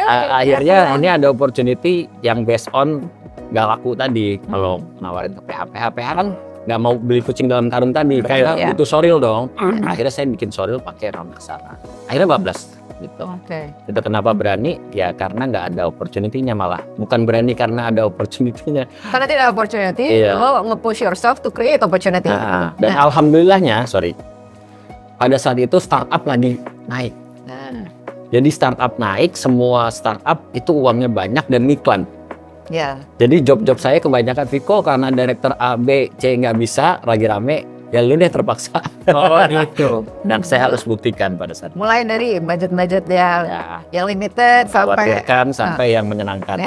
S2: Akhirnya ini ada opportunity yang based on gak laku tadi. Kalau nawarin ke PH kan nggak mau beli kucing dalam karung tadi, kayak butuh soril dong. Akhirnya saya bikin soril pakai Ronak Sara. Akhirnya 14 gitu. Itu kenapa berani? Ya karena nggak ada opportunity-nya, malah bukan berani karena ada opportunity-nya.
S1: Karena tidak ada opportunity, lo nge-push yourself to create opportunity.
S2: Dan alhamdulillahnya, pada saat itu startup lagi naik. Jadi startup naik, semua startup itu uangnya banyak dan iklan.
S1: Ya.
S2: Jadi job-job saya kebanyakan Viko, karena director A, B, C nggak bisa, lagi rame, ya lu deh terpaksa.
S5: Gitu.
S2: Dan saya harus buktikan pada saat itu.
S1: Mulai dari budget-budget yang limited
S2: sampai yang menyenangkan.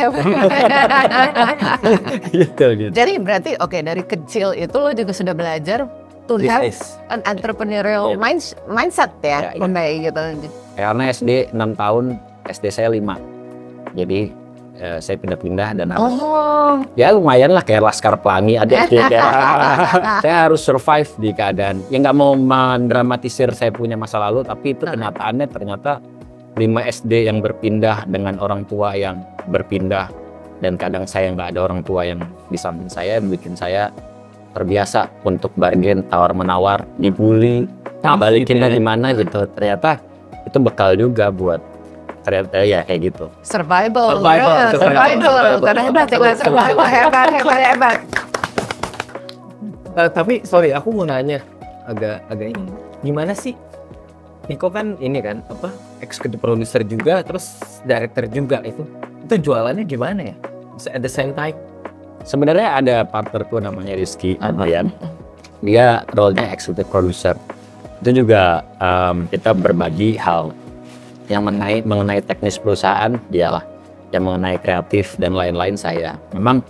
S2: gitu.
S1: Jadi berarti dari kecil itu lo juga sudah belajar to have an entrepreneurial mindset ya, kayak gitu.
S2: Karena SD 6 tahun, SD saya 5. Jadi saya pindah-pindah dan ya lumayan lah kayak Laskar Pelangi, adik-adik. Saya harus survive di keadaan, ya nggak mau mendramatisir saya punya masa lalu, tapi itu kenyataannya ternyata 5 SD yang berpindah dengan orang tua yang berpindah, dan kadang saya nggak ada orang tua yang di samping saya, bikin saya terbiasa untuk bagian tawar-menawar, dibully, balikin dari mana gitu. Ternyata itu bekal juga buat ternyata ya kayak gitu.
S1: Survival.
S5: Hebat. Tapi sorry, aku mau nanya. agak ini. Gimana sih? Niko kan ini kan apa executive producer juga, terus director juga itu jualannya gimana ya? At the same time.
S2: Sebenarnya ada partnerku namanya Rizky Adrian. Dia role-nya executive producer. Itu juga kita berbagi hal yang mengenai teknis perusahaan dialah, yang mengenai kreatif dan lain-lain saya. Memang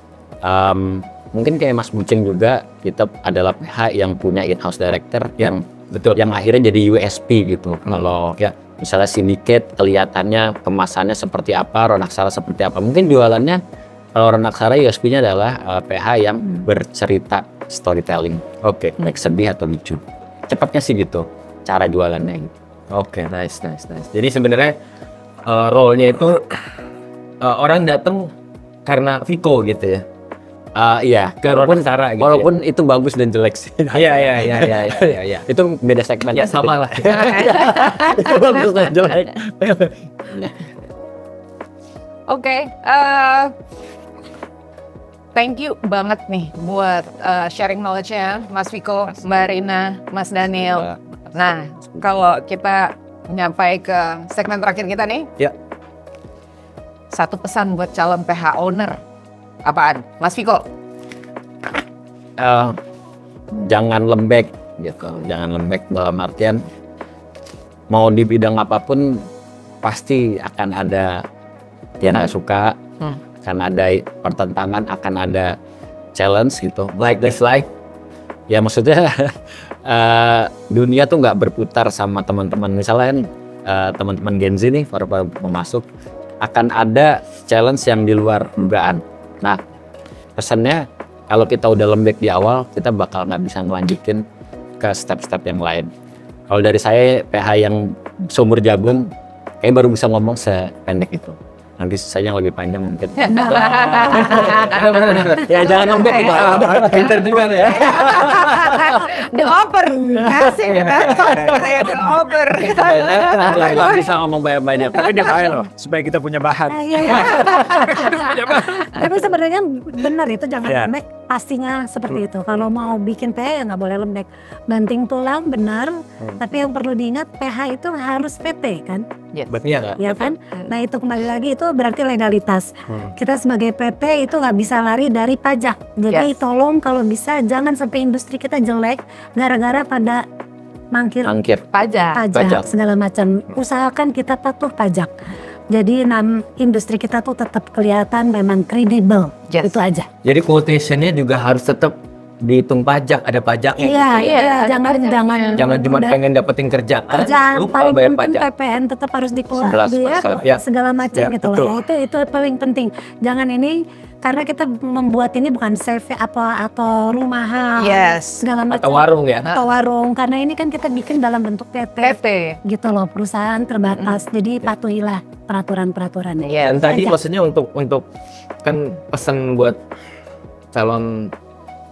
S2: mungkin kayak Mas Bucing juga, kita adalah PH yang punya in-house director yang betul, yang akhirnya jadi USP gitu. Kalau ya misalnya Syndicate kelihatannya kemasannya seperti apa, Ronaksara seperti apa. Mungkin jualannya kalau Ronaksara USP-nya adalah PH yang bercerita storytelling.
S5: Oke.
S2: Baik sedih atau lucu. Cepatnya sih gitu cara jualannya gitu.
S5: Oke, nice. Jadi sebenarnya role-nya itu orang datang karena Viko gitu ya.
S2: Iya,
S5: Walaupun cara gitu.
S2: walaupun itu bagus dan jelek sih.
S5: Iya.
S2: Itu beda segmen.
S5: Ya sama lah.
S2: Itu bagus dan jelek.
S1: Oke, thank you banget nih buat sharing knowledge-nya Mas Viko, Mbak Rina, Mas Daniel. Nah, kalau kita nyampai ke segmen terakhir kita nih.
S5: Ya.
S1: Satu pesan buat calon PH owner. Apaan? Mas Viko?
S2: Jangan lembek gitu. Jangan lembek dalam artian mau di bidang apapun pasti akan ada yang nggak suka, akan ada pertentangan, akan ada challenge gitu.
S5: Like dislike.
S2: Ya maksudnya dunia tuh nggak berputar sama teman-teman. Misalnya teman-teman Gen Z nih para pemasuk akan ada challenge yang di luar dugaan. Nah, pesannya kalau kita udah lembek di awal, kita bakal nggak bisa ngelanjutin ke step-step yang lain. Kalau dari saya, PH yang seumur jagung, kayaknya baru bisa ngomong sependek itu. Nanti sisanya lebih panjang mungkin. Ya jangan lembek gitu.
S5: Pinter juga ya.
S1: Dioper, kasih dioper.
S2: Nggak bisa ngomong banyak-banyak, tapi dia kaya loh.
S4: Supaya kita punya bahan.
S3: Iya. Tapi sebenarnya benar itu jangan
S4: Ya.
S3: lembek, pastinya seperti itu. Kalau mau bikin PH ya nggak boleh lembek. Banting tulang benar, tapi yang perlu diingat PH itu harus PT kan,
S5: Iya.
S3: ya kan? Nah itu kembali lagi itu berarti legalitas. Kita sebagai PT itu nggak bisa lari dari pajak. Jadi tolong kalau bisa jangan sampai industri kita jelek gara-gara pada mangkir
S2: Angkir.
S1: Pajak.
S3: pajak segala macam. Usahakan kita patuh pajak. Jadi industri kita tuh tetap kelihatan memang kredibel.
S1: Yes.
S3: Itu aja.
S5: Jadi quotation-nya juga harus tetap dihitung pajak, ada pajaknya.
S3: Iya, jangan
S5: Jangan cuma pengen dapetin kerjaan,
S3: kerjaan
S5: lupa
S3: paling
S5: bayar
S3: penting
S5: pajak.
S3: PPN tetap harus dikeluarkan
S2: 11%.
S5: Ya.
S3: segala macam
S4: Ya,
S3: gitu
S4: betul.
S3: loh. Itu paling penting. Jangan ini karena kita membuat ini bukan CV atau rumahan
S1: Yes.
S3: segala macam
S5: Atau warung ya.
S3: atau warung karena ini kan kita bikin dalam bentuk PT
S1: PT.
S3: gitu loh, perusahaan terbatas. Jadi patuhilah peraturan-peraturannya.
S1: Yes.
S5: Dan tadi
S3: Aja.
S5: maksudnya untuk kan pesan buat calon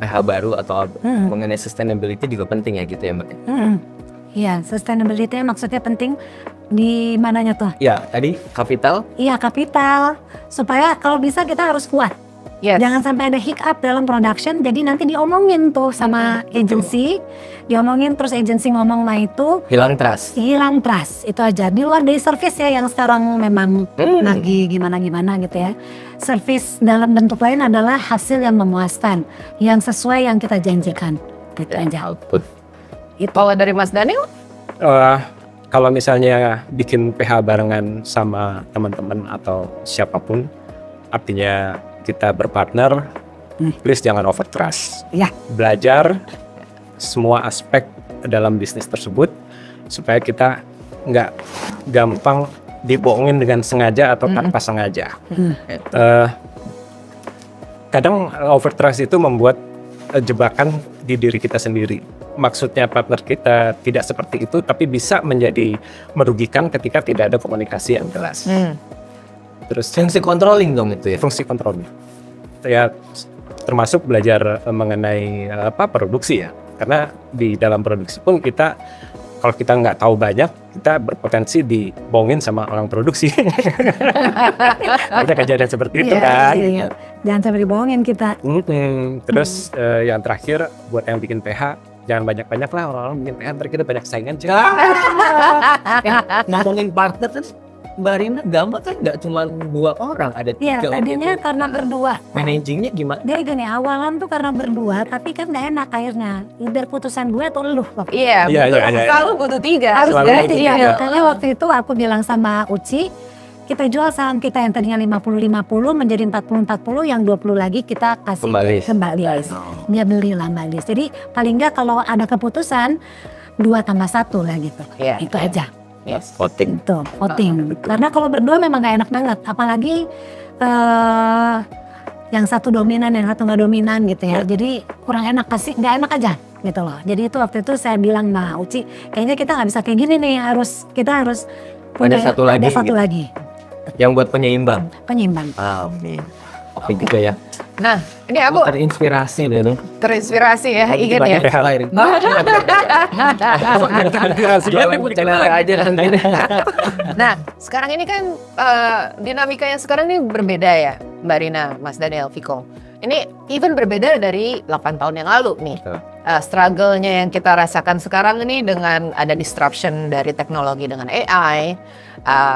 S5: PH baru atau mengenai sustainability juga penting ya gitu ya Mbak.
S3: Iya, sustainability maksudnya penting di mananya tuh?
S5: Ya tadi kapital.
S3: Iya, kapital. Supaya kalau bisa kita harus kuat.
S1: Yes.
S3: Jangan sampai ada hiccup dalam production, jadi nanti diomongin tuh sama agency, diomongin terus agency ngomong, nah itu
S5: Hilang trust.
S3: hilang trust. Itu aja. Di luar dari service ya yang sekarang memang lagi gimana-gimana gitu ya. Service dalam bentuk lain adalah hasil yang memuaskan, yang sesuai yang kita janjikan. Gitu aja.
S2: Output.
S1: Kalau dari Mas Daniel?
S4: Kalau misalnya bikin PH barengan sama teman-teman atau siapapun, artinya kita berpartner, please jangan over trust.
S3: Ya.
S4: Belajar semua aspek dalam bisnis tersebut supaya kita nggak gampang dibohongin dengan sengaja atau tanpa sengaja. Kadang over trust itu membuat jebakan di diri kita sendiri. Maksudnya partner kita tidak seperti itu, tapi bisa menjadi merugikan ketika tidak ada komunikasi yang jelas. Terus
S5: Fungsi controlling dong itu ya.
S4: fungsi kontrolnya, ya termasuk belajar mengenai produksi ya. Karena di dalam produksi pun kita, kalau kita nggak tahu banyak, kita berpotensi dibohongin sama orang produksi. Ada kejadian seperti itu kan.
S3: Iya. Jangan sampai dibohongin kita.
S4: Terus yang terakhir buat yang bikin PH, jangan banyak-banyak lah orang-orang bikin PR ntar kita banyak saingan sih.
S5: Ngomongin partner kan Mbak Rina gambar kan nggak cuma 2 orang, ada 3
S3: Iya,
S5: orang.
S3: tadinya karena berdua.
S5: Managingnya gimana?
S3: Dia gini, awalan tuh karena berdua, tapi kan gak enak akhirnya. Either putusan gue atau lu.
S1: Iya,
S4: Iya,
S1: betul.
S4: iya, iya.
S1: Selalu butuh 3.
S3: Harus
S4: Selalu
S3: ganti
S4: gitu,
S3: ya.
S4: iya.
S3: Karena waktu itu aku bilang sama Uci, kita jual saham kita yang tadinya 50-50 menjadi 40-40, yang 20 lagi kita kasih
S5: Kembali.
S3: Dia belilah Mbak Lis. Jadi paling nggak kalau ada keputusan 2+1 lah gitu.
S1: Iya.
S3: Itu aja.
S1: Yes.
S2: Voting.
S3: Itu voting. Karena kalau berdua memang gak enak banget. Apalagi yang satu dominan, yang satu nggak dominan gitu ya. Jadi kurang enak, kasih nggak enak aja gitu loh. Jadi itu waktu itu saya bilang, nah Uci, kayaknya kita nggak bisa kayak gini nih. Kita harus punya
S5: satu lagi
S3: ada satu
S5: gitu.
S3: lagi
S5: Yang buat penyeimbang.
S3: penyimbang.
S5: Amin. Oke juga ya.
S1: Nah, ini aku
S5: Terinspirasi deh tuh.
S1: terinspirasi ya, ingat ya.
S5: aja kan.
S1: Nah, sekarang ini kan dinamika yang sekarang ini berbeda ya, Mbak Rina, Mas Daniel, Viko. Ini even berbeda dari 8 tahun yang lalu nih. Struggle-nya yang kita rasakan sekarang ini dengan ada disruption dari teknologi dengan AI,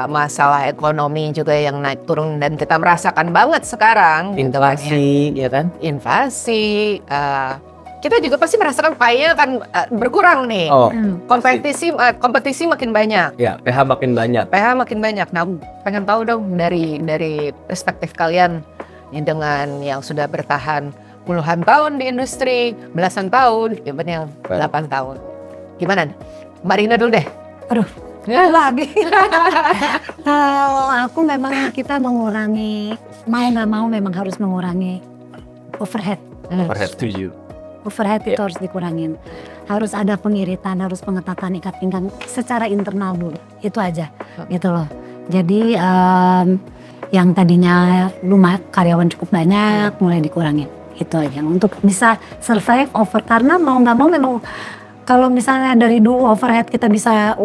S1: masalah ekonomi juga yang naik turun dan kita merasakan banget sekarang.
S5: Inflasi, ya kan?
S1: Invasi, kita juga pasti merasakan pie-nya kan berkurang nih.
S5: Oh,
S1: Kompetisi makin banyak.
S5: ya PH makin banyak.
S1: PH makin banyak. Nah, pengen tahu dong dari perspektif kalian ini dengan yang sudah bertahan puluhan tahun di industri, belasan tahun, even yang 8 tahun. Gimana? Mbak Rina dulu deh.
S3: Aduh, lagi. Kalau aku memang kita mengurangi, mau nggak mau memang harus mengurangi overhead.
S4: Setuju.
S3: Overhead itu harus dikurangin. Harus ada pengiritan, harus pengetatan ikat pinggang secara internal dulu. Itu aja, gitu loh. Jadi yang tadinya karyawan cukup banyak, mulai dikurangin. Itu aja untuk bisa survive karena mau nggak mau memang kalau misalnya dari dulu overhead kita bisa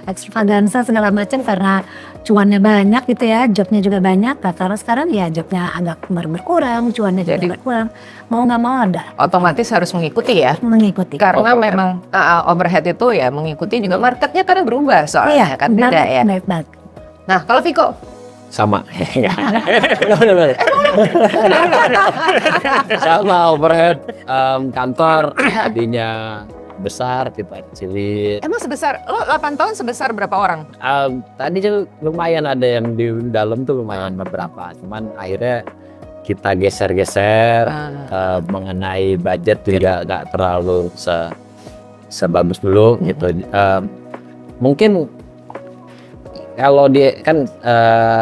S3: ekstravaganza segala macam karena cuannya banyak gitu ya, jobnya juga banyak. Nah, karena sekarang ya jobnya agak berkurang, cuannya juga berkurang. Mau nggak mau ada
S1: Otomatis harus mengikuti ya.
S3: mengikuti.
S1: Karena memang overhead itu ya mengikuti juga marketnya karena berubah soalnya kan beda ya.
S3: Baik banget.
S1: Nah, kalau Viko,
S5: Sama. Sama overhead kantor tadinya besar, kita kecilin.
S1: emang sebesar, lo 8 tahun sebesar berapa orang?
S5: Tadi tuh lumayan ada yang di dalam tuh lumayan beberapa, cuman akhirnya kita geser-geser mengenai budget juga nggak terlalu sebagus dulu gitu. Mungkin kalau dia kan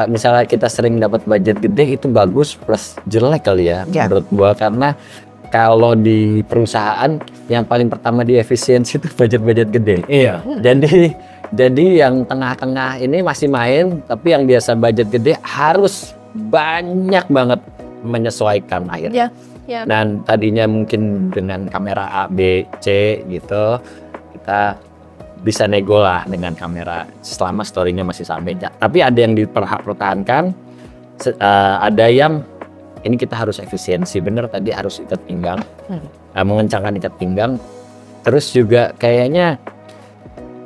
S5: misalnya kita sering dapat budget gede itu bagus plus jelek kali ya menurut gua, karena kalau di perusahaan yang paling pertama di efisiensi itu budget gede.
S2: Iya.
S5: Jadi yang tengah-tengah ini masih main, tapi yang biasa budget gede harus banyak banget menyesuaikan akhirnya.
S1: Ya.
S5: Dan tadinya mungkin dengan kamera A, B, C gitu, kita bisa nego lah dengan kamera selama story-nya masih sampai. Tapi ada yang dipertahankan, ada yang ini kita harus efisiensi, bener tadi harus ikat pinggang, mengencangkan ikat pinggang. Terus juga kayaknya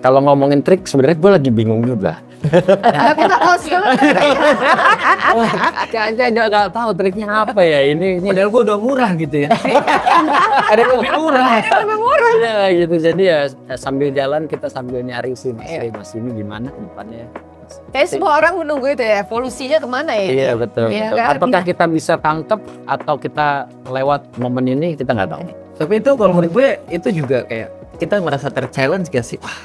S5: kalau ngomongin trik sebenarnya gue lagi bingung juga. Kayaknya nggak tahu triknya apa ya ini.
S2: Padahal gue udah murah gitu ya.
S5: Ada yang lebih murah. Ya, gitu. Jadi ya sambil jalan kita sambil nyari sih mas ini gimana depannya.
S1: Kayak semua orang menunggu itu ya, evolusinya kemana ya?
S5: Iya betul.
S1: Iya,
S5: Betul.
S1: kan?
S5: Apakah kita bisa tangkep atau kita lewat momen ini kita nggak tahu.
S2: Tapi itu kalau menurut gue itu juga kayak kita merasa ter-challenge gak sih? Wah,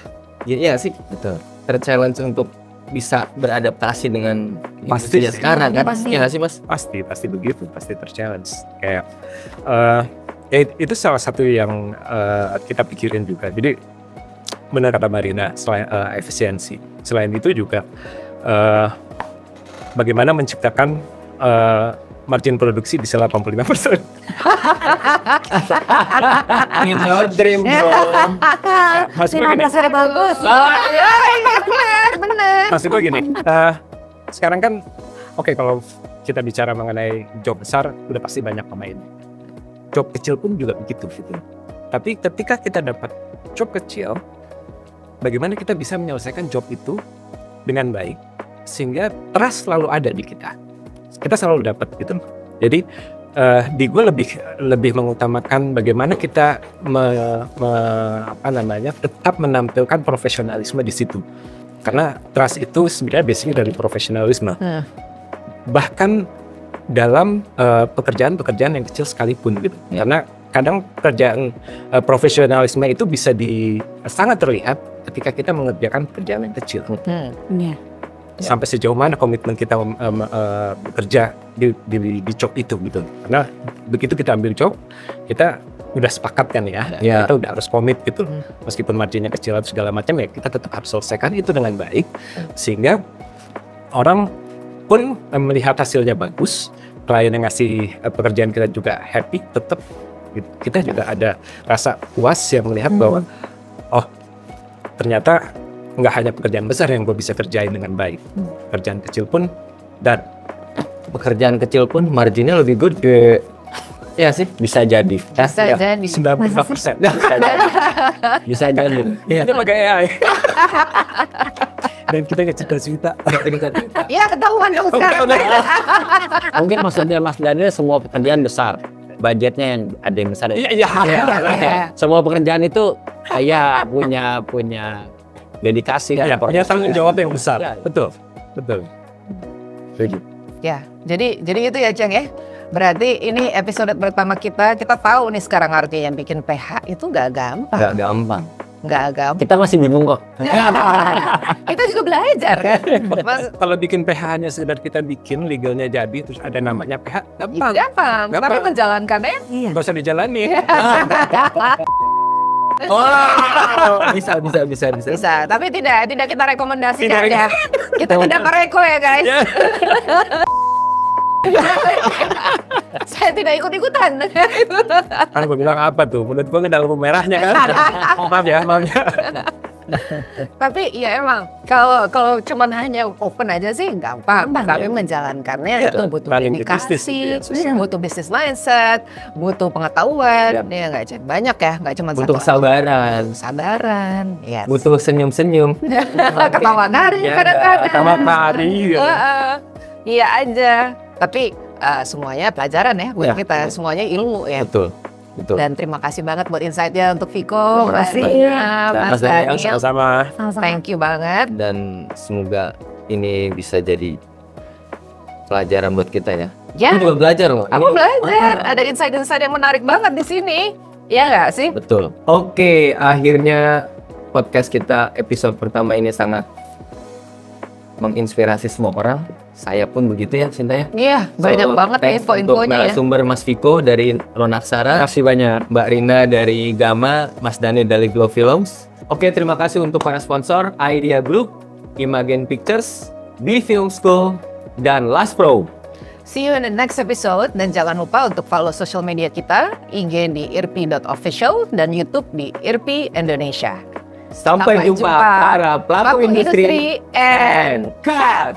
S2: iya sih.
S5: Betul.
S2: Ter-challenge untuk bisa beradaptasi dengan
S4: Pasti
S2: industri
S4: sih.
S2: sekarang kan?
S3: Pasti.
S2: Iya gak sih mas?
S4: Pasti begitu, pasti ter-challenge. Kayak itu salah satu yang kita pikirin juga. Jadi benar kata Marina, selain efisiensi, selain itu juga bagaimana menciptakan margin produksi bisa 85%.
S2: Dream bro.
S4: Maksud gue gini,
S3: Sudah bagus.
S1: Bener.
S4: maksud gue gini, sekarang kan oke, kalau kita bicara mengenai job besar udah pasti banyak pemain. Job kecil pun juga begitu gitu. Tapi ketika kita dapat job kecil, bagaimana kita bisa menyelesaikan job itu dengan baik sehingga trust selalu ada di kita. Kita selalu dapat gitu. Jadi di gue lebih mengutamakan bagaimana kita tetap menampilkan profesionalisme di situ. Karena trust itu sebenarnya basicnya dari profesionalisme. Bahkan dalam pekerjaan-pekerjaan yang kecil sekalipun gitu. Karena kadang pekerjaan profesionalisme itu bisa sangat terlihat ketika kita mengerjakan pekerjaan yang kecil.
S3: Iya.
S4: Sampai sejauh mana komitmen kita bekerja di job itu gitu. Karena begitu kita ambil job, kita udah sepakat kan ya. Kita udah harus komit gitu. Meskipun marginnya kecil atau segala macam ya, kita tetap harus selesaikan itu dengan baik sehingga orang pun melihat hasilnya bagus, klien yang ngasih pekerjaan kita juga happy, tetap kita juga ada rasa puas yang melihat bahwa oh ternyata nggak hanya pekerjaan besar yang gue bisa kerjain dengan baik, pekerjaan kecil pun dan
S5: Pekerjaan kecil pun marginnya lebih good. Ya sih, bisa jadi.
S1: Bisa jadi.
S4: 95%.
S5: Bisa jadi.
S4: Ini pakai AI. Dan kita nggak cerita-cerita.
S1: Ya ketahuan dong sekarang.
S5: Mungkin maksudnya Mas Daniel semua pekerjaan besar. Budgetnya yang ada yang besar.
S4: Iya.
S5: Semua pekerjaan itu ya punya dedikasi.
S4: Ya, punya tanggung jawab yang besar.
S5: Ya.
S4: Betul.
S1: Ya, jadi itu ya Ceng ya. Berarti ini episode pertama kita tahu nih sekarang artinya bikin PH itu nggak gampang.
S5: Nggak gampang.
S1: Nggak gampang.
S5: Kita masih bingung kok.
S1: Kita juga belajar kan.
S4: Kalau bikin PH-nya sekedar kita bikin legalnya jadi terus ada namanya PH, gampang.
S1: Gampang. Tapi
S4: Gampang.
S1: menjalankannya
S3: Iya.
S4: Nggak usah dijalani.
S5: Bisa.
S1: bisa. Tapi tidak kita rekomendasikan
S4: Tidak.
S1: ya. Kita tidak mereko ya guys.
S4: Ya.
S1: Saya tidak ikut-ikutan.
S4: Kan gue bilang apa tuh? Mulut gue nggak ada lampu merahnya kan? Maaf ya.
S1: Tapi ya emang kalau cuman hanya open aja sih gampang. Tapi menjalankannya itu butuh
S4: Running the
S1: dedikasi,
S4: business,
S1: butuh business mindset, butuh pengetahuan. Ya nggak banyak ya, nggak cuma
S5: Butuh
S1: satu.
S5: kesabaran.
S1: Ya.
S5: Butuh senyum-senyum.
S1: Ketawa nari kadang-kadang.
S4: Ketawa nari.
S1: Iya aja. Tapi semuanya pelajaran ya buat kita, semuanya ilmu ya.
S5: Betul.
S1: Dan terima kasih banget buat insight-nya untuk Viko, Mas
S3: kasih.
S1: Mas Daniel.
S4: Sama-sama.
S1: Thank you banget.
S5: Dan semoga ini bisa jadi pelajaran buat kita ya.
S1: Ya,
S5: Aku juga belajar loh.
S1: aku belajar. Ada insight-insight yang menarik banget di sini. Ya nggak sih?
S5: Betul. Oke, akhirnya podcast kita episode pertama ini sangat menginspirasi semua orang. Saya pun begitu ya, Sinta ya.
S1: Iya, banyak banget
S5: thanks
S1: info-infonya
S5: untuk
S1: ya.
S5: narasumber Mas Viko dari Ronaksara,
S4: Kasih banyak.
S5: Mbak Rina dari Gama, Mas Daniel dari Glow Films. Oke, terima kasih untuk para sponsor Idea Group, Imagen Pictures, B Film School, dan Last Pro.
S1: See you in the next episode. Dan jangan lupa untuk follow social media kita, IG di irpi.official dan YouTube di Irpi Indonesia.
S5: Sampai jumpa para pelaku industri
S1: and
S5: cut.